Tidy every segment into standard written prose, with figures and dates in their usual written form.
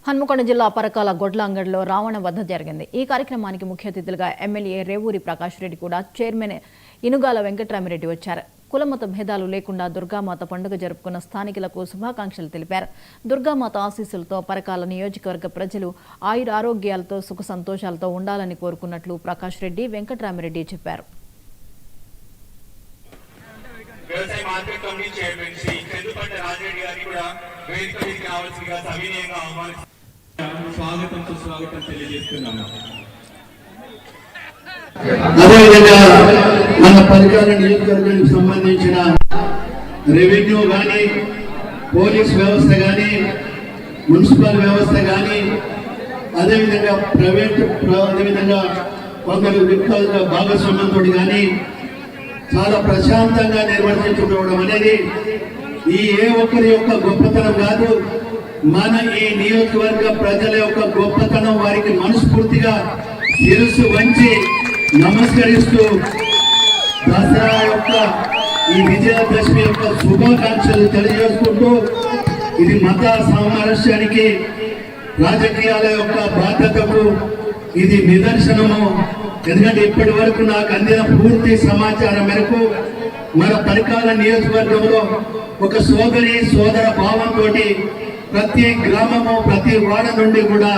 హన్మకొండ జిల్లా పరకాల గొడ్ల అంగడిలో రావణ వధ జరిగింది. ఈ కార్యక్రమానికి ముఖ్య అతిథులుగా ఎమ్మెల్యే రేవూరి ప్రకాష్ రెడ్డి కూడా చైర్మన్ ఇనుగాల వెంకట్రామిరెడ్డి వచ్చారు. కులమత భేదాలు లేకుండా దుర్గామాత పండుగ జరుపుకున్న స్థానికులకు శుభాకాంక్షలు తెలిపారు. దుర్గామాత ఆశీస్సులతో పరకాల నియోజకవర్గ ప్రజలు ఆయురారోగ్యాలతో సుఖ సంతోషాలతో ఉండాలని కోరుకున్నట్లు ప్రకాష్ రెడ్డి వెంకట్రామిరెడ్డి చెప్పారు. వ్యవసాయ market committee chairman Shri Chandrapatta Rajareddy గారిని కూడా వేదిక మీదకి రావాల్సిందిగా సవినయంగా స్వాగతం సుస్వాగతం తెలియజేస్తున్నాము. అదేవిధంగా మన పరకాల నియోజకవర్గానికి సంబంధించిన రెవెన్యూ కానీ, పోలీస్ వ్యవస్థ కానీ, మున్సిపల్ వ్యవస్థ కానీ, అదేవిధంగా ప్రైవేట్, అదేవిధంగా కొందరు వ్యక్తుల భాగస్వామ్యంతో కానీ చాలా ప్రశాంతంగా నిర్వర్తించుకోవడం అనేది ఈ ఏ ఒక్కరి యొక్క గొప్పతనం కాదు, మన ఈ నియోజకవర్గ ప్రజల యొక్క గొప్పతనం. వారికి మనస్ఫూర్తిగా శిరస్సు వంచి నమస్కరిస్తూ దసరా యొక్క ఈ విజయదశమి యొక్క శుభాకాంక్షలు తెలియజేసుకుంటూ, ఇది మత సామరస్యానికి, రాజకీయాల యొక్క బాధ్యతకు ఇది నిదర్శనము. ఎందుకంటే ఇప్పటి వరకు నాకు అందిన పూర్తి సమాచారం మేరకు మన పరకాల నియోజకవర్గంలో ఒక సోదర భావంతో ప్రతి గ్రామము, ప్రతి వాడ నుండి కూడా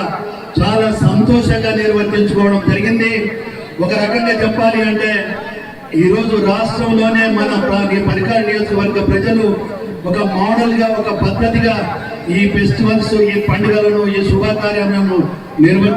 చాలా సంతోషంగా నిర్వర్తించుకోవడం జరిగింది. ఒక రకంగా చెప్పాలి అంటే ఈరోజు రాష్ట్రంలోనే మన పరకాల నియోజకవర్గ ప్రజలు ఒక మోడల్ గా, ఒక పద్ధతిగా ఈ ఫెస్టివల్స్, ఈ పండుగలను, ఈ శుభకార్యాలను నిర్వర్తి